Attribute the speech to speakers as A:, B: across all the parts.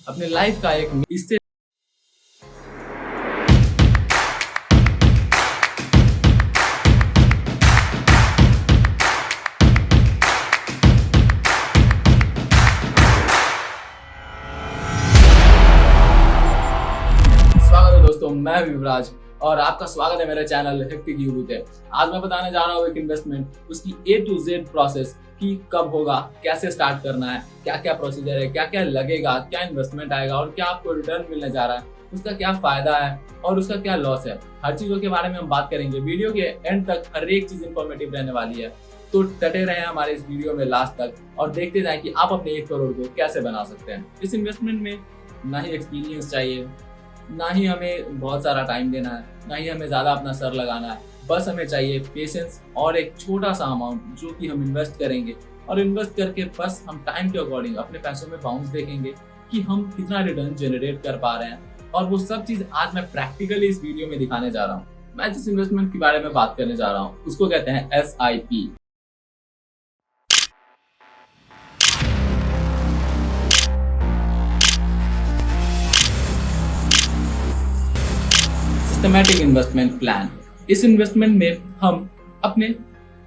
A: अपने लाइफ का एक हिस्से स्वागत है दोस्तों, मैं युवराज और आपका स्वागत है मेरे चैनल हेक्टिक यूवी पे। आज मैं बताने जा रहा हूँ एक इन्वेस्टमेंट, उसकी A to Z प्रोसेस कि कब होगा, कैसे स्टार्ट करना है, क्या क्या प्रोसीजर है, क्या क्या लगेगा, क्या इन्वेस्टमेंट आएगा और क्या आपको रिटर्न मिलने जा रहा है, उसका क्या फायदा है और उसका क्या लॉस है। हर चीजों के बारे में हम बात करेंगे। वीडियो के एंड तक हर एक चीज इन्फॉर्मेटिव रहने वाली है, तो डटे रहे हमारे इस वीडियो में लास्ट तक और देखते जाएं कि आप अपने 1 करोड़ को कैसे बना सकते हैं। इस इन्वेस्टमेंट में ना ही एक्सपीरियंस चाहिए, ना ही हमें बहुत सारा टाइम देना है, ना ही हमें ज़्यादा अपना सर लगाना है। बस हमें चाहिए पेशेंस और एक छोटा सा अमाउंट जो कि हम इन्वेस्ट करेंगे, और इन्वेस्ट करके बस हम टाइम के अकॉर्डिंग अपने पैसों में बाउंस देखेंगे कि हम कितना रिटर्न जनरेट कर पा रहे हैं। और वो सब चीज़ आज मैं प्रैक्टिकली इस वीडियो में दिखाने जा रहा हूँ। मैं जिस इन्वेस्टमेंट के बारे में बात करने जा रहा हूँ उसको कहते हैं SIP। Systematic investment plan. इस इन्वेस्टमेंट में हम अपने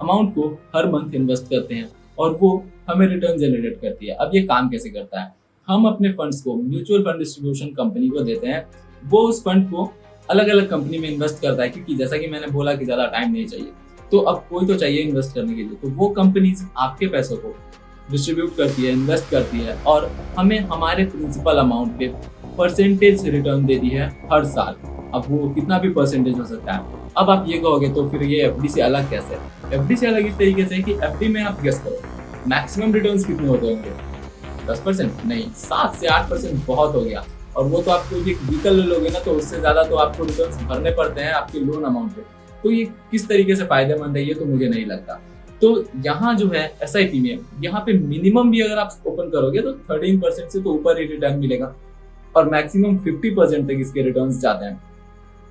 A: अमाउंट को हर मंथ इन्वेस्ट करते हैं और वो हमें रिटर्न जनरेट करती है। अब ये काम कैसे करता है? हम अपने फंड्स को म्यूचुअल फंड डिस्ट्रीब्यूशन कंपनी को देते हैं, वो उस फंड को अलग अलग कंपनी में इन्वेस्ट करता है, क्योंकि जैसा कि मैंने बोला कि ज़्यादा टाइम नहीं चाहिए, तो अब कोई तो चाहिए इन्वेस्ट करने के लिए। तो वो कंपनीज आपके पैसों को डिस्ट्रीब्यूट करती है, इन्वेस्ट करती है और हमें हमारे प्रिंसिपल अमाउंट पे परसेंटेज रिटर्न देती है हर साल। अब वो कितना भी परसेंटेज हो सकता है। अब आप ये कहोगे तो फिर ये एफडी से अलग कैसे है? एफडी से अलग इस तरीके से कि एफडी में आप गेस करो मैक्सिमम रिटर्न्स कितने होते होंगे? 10%? नहीं, 7 से 8% बहुत हो गया। और वो तो आप कोई भी व्हीकल ले लोगे ना, तो उससे ज्यादा तो आपको रिटर्न्स भरने पड़ते हैं आपके लोन अमाउंट पे। तो ये किस तरीके से फायदेमंद है ये तो मुझे नहीं लगता। तो यहाँ जो है SIP में, यहाँ पे मिनिमम भी अगर आप ओपन करोगे तो 13% से तो ऊपर ही रिटर्न मिलेगा और मैक्सिमम 50% तक इसके रिटर्न्स जाते हैं।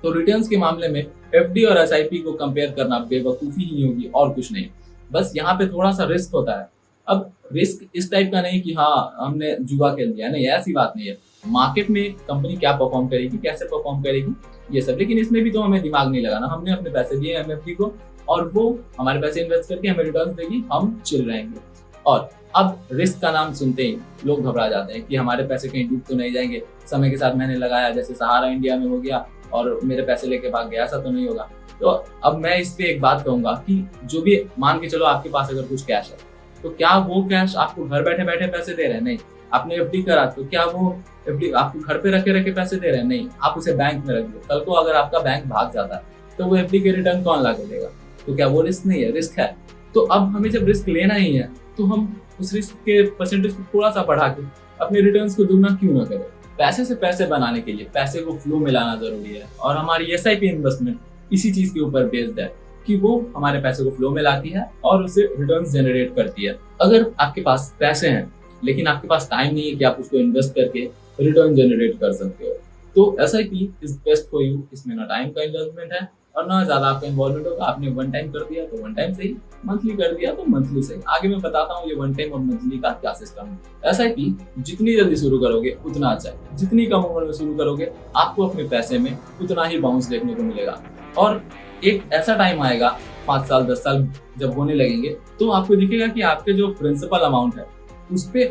A: तो रिटर्न्स के मामले में FD और SIP को कंपेयर करना बेवकूफ़ी ही होगी और कुछ नहीं। बस यहाँ पे थोड़ा सा रिस्क होता है। अब रिस्क इस टाइप का नहीं कि हाँ हमने जुआ खेल दिया, नहीं, ऐसी बात नहीं है। मार्केट में कंपनी क्या परफॉर्म करेगी, कैसे परफॉर्म करेगी, ये सब, लेकिन इसमें भी तो हमें दिमाग नहीं लगाना। हमने अपने पैसे दिए MFD को और वो हमारे पैसे इन्वेस्ट करके हमें रिटर्न देगी, हम चिल रहेंगे। और अब रिस्क का नाम सुनते ही लोग घबरा जाते हैं कि हमारे पैसे कहीं डूब तो नहीं जाएंगे, समय के साथ मैंने लगाया जैसे सहारा इंडिया में हो गया और मेरे पैसे लेके भाग गया, ऐसा तो नहीं होगा। तो अब मैं इस पे एक बात कहूंगा कि जो भी, मान के चलो आपके पास अगर कुछ कैश है, तो क्या वो कैश आपको घर बैठे बैठे पैसे दे रहे हैं? नहीं। आपने FD करा तो क्या वो FD आपको घर पे रखे रखे पैसे दे रहे हैं? नहीं। आप उसे बैंक में रख दो, कल को अगर आपका बैंक भाग जाता है तो वो FD के रिटर्न कौन ला के देगा? तो क्या वो रिस्क नहीं है? रिस्क है। तो अब हमें जब रिस्क लेना ही है तो हम उस रिस्क के परसेंटेज को थोड़ा सा बढ़ा के अपने रिटर्न्स को दुगना क्यों ना करें? पैसे से पैसे बनाने के लिए पैसे को फ्लो में लाना जरूरी है, और हमारी SIP इन्वेस्टमेंट इसी चीज के ऊपर बेस्ड है कि वो हमारे पैसे को फ्लो में लाती है और उससे रिटर्न्स जनरेट करती है। अगर आपके पास पैसे हैं लेकिन आपके पास टाइम नहीं है कि आप उसको इन्वेस्ट करके रिटर्न जनरेट कर सकते हो, तो SIP is best for you. इसमें ना टाइम का इन्वेस्टमेंट है और ना ज्यादा आपका इन्वॉल्वमेंट होगा। आपने वन टाइम कर दिया तो वन टाइम सही, मंथली कर दिया तो मंथली सही। आगे मैं बताता हूँ ये वन टाइम और मंथली का क्या सिस्टम है। SIP जितनी जल्दी शुरू करोगे उतना अच्छा है, जितनी कम उम्र में शुरू करोगे आपको अपने पैसे में उतना ही बाउंस देखने को मिलेगा। और एक ऐसा टाइम आएगा 5 साल 10 साल जब होने लगेंगे तो आपको दिखेगा कि आपके जो प्रिंसिपल अमाउंट है उस पे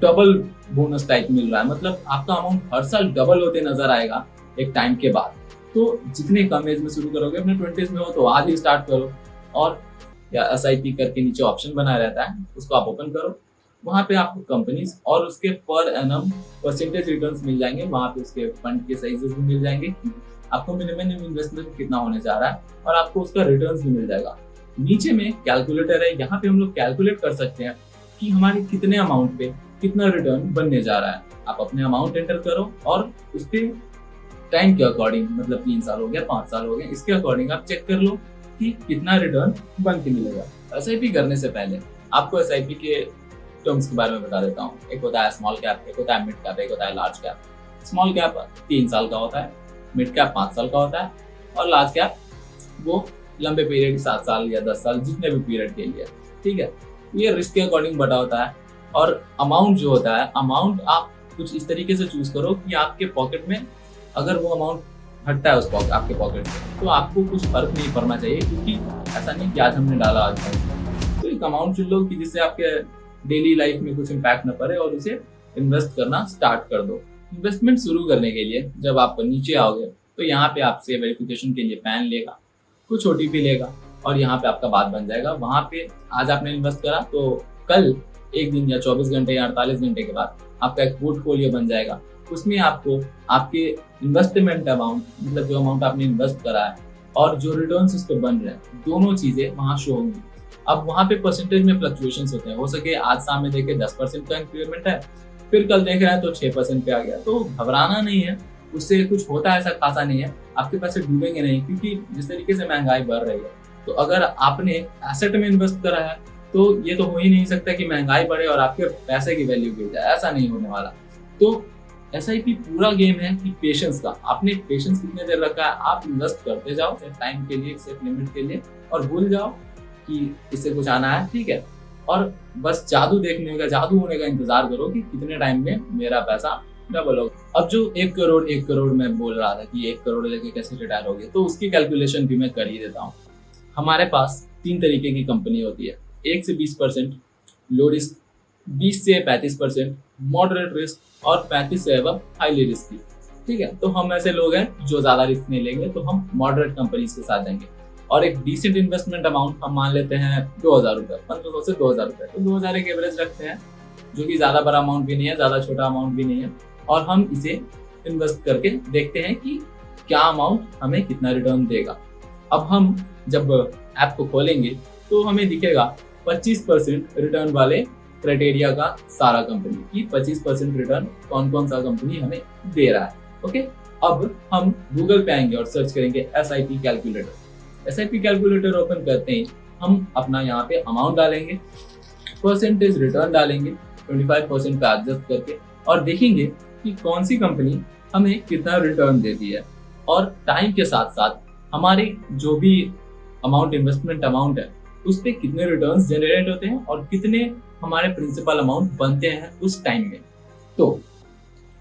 A: डबल बोनस टाइप मिल रहा है। मतलब आपका अमाउंट हर साल डबल होते नजर आएगा एक टाइम के बाद। तो जितने कम एज में शुरू करोगे, अपने 20s में हो तो आज ही स्टार्ट करो, और या SIP करके नीचे ऑप्शन बना रहता है, उसको आप ओपन करो। वहाँ पे आपको कंपनीज और उसके पर एनम परसेंटेज रिटर्न्स मिल जाएंगे। वहाँ पे उसके फंड के साइजेस भी मिल जाएंगे, आपको मिनिमम इन्वेस्टमेंट कितना होने जा रहा है और आपको उसका रिटर्न्स भी मिल जाएगा। नीचे में कैलकुलेटर है, यहाँ पे हम लोग कैलकुलेट कर सकते हैं कि हमारे कितने अमाउंट पे कितना रिटर्न बनने जा रहा है। आप अपने अमाउंट एंटर करो और उस पे टाइम के अकॉर्डिंग, मतलब 3 साल हो गया, 5 साल हो गए, इसके अकॉर्डिंग आप चेक कर लो कि कितना रिटर्न बन के मिलेगा। SIP करने से पहले आपको SIP के टर्म्स के बारे में बता देता हूँ। एक होता है स्मॉल कैप, एक होता है मिड कैप, एक होता है लार्ज कैप। स्मॉल कैप 3 साल का होता है, मिड कैप 5 साल का होता है और लार्ज कैप वो लंबे पीरियड 7 साल या 10 साल जितने भी पीरियड के लिए, ठीक है। ये रिस्क के अकॉर्डिंग बटा होता है। और अमाउंट जो होता है, अमाउंट आप कुछ इस तरीके से चूज करो कि आपके पॉकेट में अगर वो अमाउंट हटता है आपके पॉकेट से तो आपको कुछ फर्क नहीं पड़ना चाहिए, क्योंकि ऐसा नहीं कि आज हमने डाला आज नहीं। तो एक अमाउंट चुन लो कि जिससे आपके डेली लाइफ में कुछ इम्पैक्ट न पड़े और उसे इन्वेस्ट करना स्टार्ट कर दो। इन्वेस्टमेंट शुरू करने के लिए जब आप नीचे आओगे तो यहाँ पे आपसे वेरिफिकेशन के लिए पैन लेगा, कुछ OTP लेगा और यहाँ पे आपका बात बन जाएगा। वहाँ पे आज आपने इन्वेस्ट करा तो कल एक दिन या 24 घंटे या 48 घंटे के बाद आपका एक पोर्टफोलियो बन जाएगा। उसमें आपको आपके इन्वेस्टमेंट अमाउंट, मतलब जो अमाउंट आपने इन्वेस्ट करा है और जो रिटर्न्स उस पर बन रहे हैं, दोनों चीजें वहाँ शो होंगी। अब वहाँ पे परसेंटेज में फ्लक्चुएशंस होते हैं, हो सके आज शाम में देखे 10% का इंक्रीमेंट है, फिर कल देख रहे हैं तो 6% पे आ गया। तो घबराना नहीं है, उससे कुछ होता है ऐसा खासा नहीं है, आपके पैसे डूबेंगे नहीं, क्योंकि जिस तरीके से महंगाई बढ़ रही है तो अगर आपने एसेट में इन्वेस्ट करा है तो ये तो हो ही नहीं सकता कि महंगाई बढ़े और आपके पैसे की वैल्यू गिर जाए, ऐसा नहीं होने वाला। तो SIP पूरा गेम है कि पेशेंस का। आपने पेशेंस कितने देर रखा है, आप इन्वेस्ट करते जाओ टाइम के लिए, सेट लिमिट के लिए, और भूल जाओ कि इससे कुछ आना है, ठीक है। और बस जादू देखने का, जादू होने का इंतजार करो कि कितने टाइम में मेरा पैसा डबल होगा। अब जो 1 करोड़ मैं बोल रहा था कि 1 करोड़ लेके कैसे रिटायर होगे, तो उसकी कैलकुलेशन भी मैं कर ही देता हूँ। हमारे पास 3 तरीके की कंपनी होती है, 1 से 20% लो रिस्क, 20 से 35% मॉडरेट रिस्क और 35 से अबव हाईली रिस्की, ठीक है। तो हम ऐसे लोग हैं जो ज्यादा रिस्क नहीं लेंगे, तो हम मॉडरेट कंपनीज के साथ जाएंगे। और एक डिसेंट इन्वेस्टमेंट अमाउंट हम मान लेते हैं 2000 रुपये, 1500 से 2000 रुपये, तो 2000 एक एवरेज रखते हैं, जो कि ज्यादा बड़ा अमाउंट भी नहीं है, ज्यादा छोटा अमाउंट भी नहीं है। और हम इसे इन्वेस्ट करके देखते हैं कि क्या अमाउंट हमें कितना रिटर्न देगा। अब हम जब ऐप को खोलेंगे तो हमें दिखेगा 25% रिटर्न वाले क्राइटेरिया का सारा कंपनी की 25% रिटर्न कौन कौन सा कंपनी हमें दे रहा है। ओके, अब हम गूगल पे आएंगे और सर्च करेंगे SIP calculator. SIP calculator open करते ही हम अपना यहाँ पे अमाउंट डालेंगे, परसेंटेज रिटर्न डालेंगे 25% का एडजस्ट करके, और देखेंगे कि कौन सी कंपनी हमें कितना रिटर्न देती है। और टाइम के साथ साथ हमारे जो भी अमाउंट, इन्वेस्टमेंट अमाउंट है, उस पर कितने रिटर्न्स जनरेट होते हैं और कितने हमारे प्रिंसिपल अमाउंट बनते हैं उस टाइम में। तो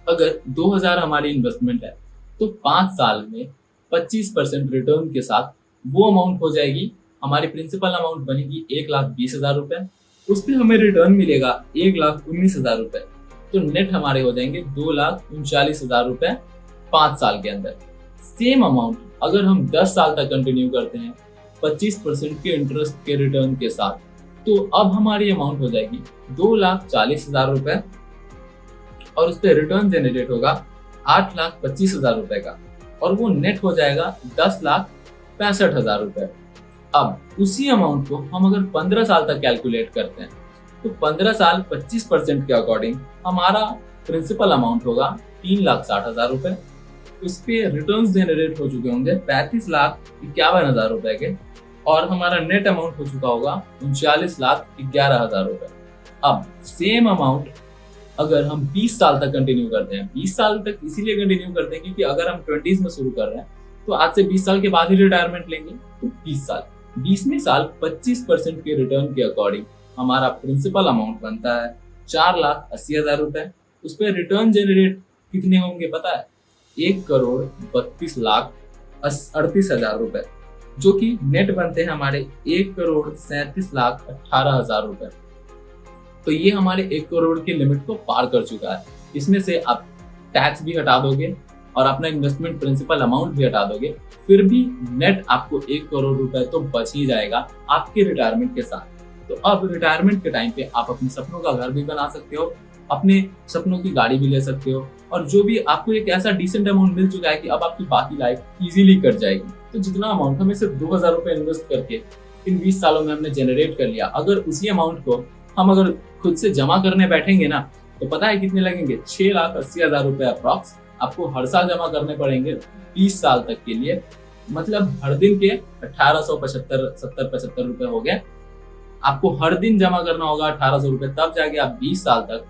A: अगर 2000 हमारी इन्वेस्टमेंट है तो 5 साल में 25% रिटर्न के साथ वो अमाउंट हो जाएगी, हमारी प्रिंसिपल अमाउंट बनेगी 1,20,000 रुपए, उस पर हमें रिटर्न मिलेगा 1,19,000 रुपए। तो नेट हमारे हो जाएंगे 2,39,000 रुपए 5 साल के अंदर। सेम अमाउंट अगर हम 10 साल तक कंटिन्यू करते हैं 25% के इंटरेस्ट के रिटर्न के साथ, तो अब हमारी अमाउंट हो जाएगी 2,40,000 रुपए और उस पर रिटर्न जनरेट होगा 8,25,000 रुपए का, और वो नेट हो जाएगा 10,65,000 रुपए। अब उसी अमाउंट को हम अगर 15 साल तक कैलकुलेट करते हैं तो 15 साल 25% के अकॉर्डिंग हमारा प्रिंसिपल अमाउंट होगा 3,60,000 रुपए। उस पे रिटर्न्स जनरेट हो चुके होंगे 35,51,000 रुपए के, और हमारा नेट अमाउंट हो चुका होगा 39,11,000 रुपए। अब सेम अमाउंट अगर हम 20 साल तक कंटिन्यू करते हैं, 20 साल तक इसीलिए कंटिन्यू करते हैं क्योंकि अगर हम 20s में शुरू कर रहे हैं तो आज से 20 साल के बाद ही रिटायरमेंट लेंगे, तो 20 साल, 20वें साल 25% के रिटर्न के अकॉर्डिंग हमारा प्रिंसिपल अमाउंट बनता है 4,80,000 रुपए। उस पर रिटर्न जनरेट कितने होंगे पता है? 1,32,38,000 रुपए, जो कि नेट बनते हैं हमारे 1,37,18,000 रुपए। तो ये हमारे 1 करोड़ की लिमिट को पार कर चुका है। इसमें से आप टैक्स भी हटा दोगे और अपना इन्वेस्टमेंट प्रिंसिपल अमाउंट भी हटा दोगे, फिर भी नेट आपको 1 करोड़ रुपए तो बच ही जाएगा आपके रिटायरमेंट के साथ। तो अब रिटायरमेंट के टाइम पे आप अपने सपनों का घर भी बना सकते हो, अपने सपनों की गाड़ी भी ले सकते हो, और जो भी आपको एक ऐसा डिसेंट अमाउंट मिल चुका है कि अब आपकी बाकी लाइफ इजीली कट जाएगी। तो जितना अमाउंट हमें सिर्फ 2,000 रुपए इन्वेस्ट करके इन 20 सालों में हमने जनरेट कर लिया, अगर उसी अमाउंट को हम अगर खुद से जमा करने बैठेंगे ना, तो पता है कितने लगेंगे? 6,80,000 रुपए अप्रॉक्स आपको हर साल जमा करने पड़ेंगे 20 साल तक के लिए। मतलब हर दिन के 1,875 रुपए हो गए। आपको हर दिन जमा करना होगा 1,800 रुपए, तब जाके आप 20 साल तक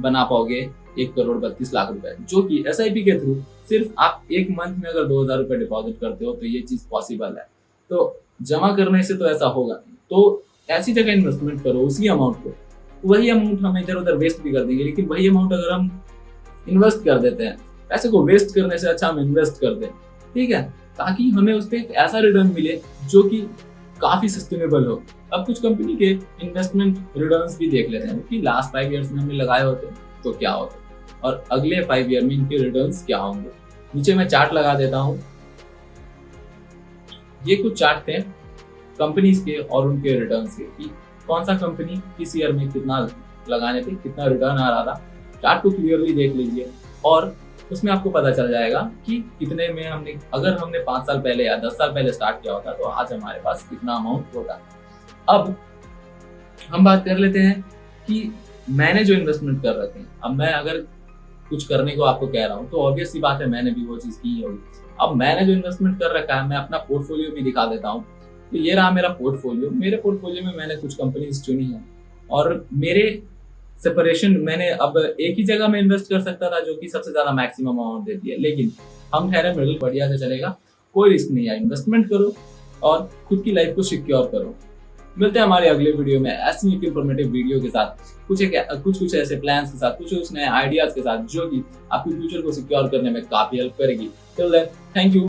A: बना पाओगे 1,32,00,000 रुपए, जो कि SIP के थ्रू सिर्फ आप एक मंथ में अगर 2,000 रुपए डिपॉजिट करते हो तो ये चीज पॉसिबल है। तो जमा करने से तो ऐसा होगा नहीं, तो ऐसी जगह इन्वेस्टमेंट करो उसी अमाउंट को। वही अमाउंट हम इधर उधर वेस्ट भी कर देंगे, लेकिन वही अमाउंट अगर हम इन्वेस्ट कर देते हैं। पैसे को वेस्ट करने से अच्छा हम इन्वेस्ट कर दें, ठीक है, ताकि हमें उस पर एक ऐसा रिटर्न मिले जो कि काफी सस्टेनेबल हो। अब कुछ कंपनी के इन्वेस्टमेंट रिटर्न्स भी देख लेते हैं कि लास्ट 5 ईयर्स में हमने लगाए होते तो क्या होते और अगले 5 ईयर में इनके रिटर्न्स क्या होंगे। नीचे मैं चार्ट लगा देता हूँ। ये कुछ चार्ट थे कंपनीज के और उनके रिटर्न्स के कि कौन सा कंपनी किस ईयर में कितना लगाने पे कितना रिटर्न आ रहा था। चार्ट को क्लियरली देख लीजिए और उसमें आपको पता चल जाएगा कि कितने में अगर हमने 5 साल पहले या 10 साल पहले स्टार्ट किया होता तो आज हमारे पास कितना अमाउंट होता। अब हम बात कर लेते हैं कि मैंने जो इन्वेस्टमेंट कर रखे हैं, अब मैं अगर कुछ करने को आपको कह रहा हूँ तो ऑब्वियस सी बात है मैंने भी वो चीज की होगी। अब मैंने जो इन्वेस्टमेंट कर रखा है मैं अपना पोर्टफोलियो भी दिखा देता हूँ। तो ये रहा मेरा पोर्टफोलियो। मेरे पोर्टफोलियो में मैंने कुछ कंपनीज चुनी है और मेरे सेपरेशन मैंने अब एक ही जगह में इन्वेस्ट कर सकता था जो कि सबसे ज्यादा मैक्सिमम अमाउंट देती है, लेकिन हम ठहरे मिडिल, बढ़िया से चलेगा, कोई रिस्क नहीं है। इन्वेस्टमेंट करो और खुद की लाइफ को सिक्योर करो। मिलते हैं हमारे अगले वीडियो में ऐसी एक इंफॉर्मेटिव वीडियो के साथ, कुछ ऐसे प्लान्स के साथ, कुछ नए आइडियाज के साथ जो कि आपके फ्यूचर को सिक्योर करने में काफी हेल्प करेगी। Till then, thank you.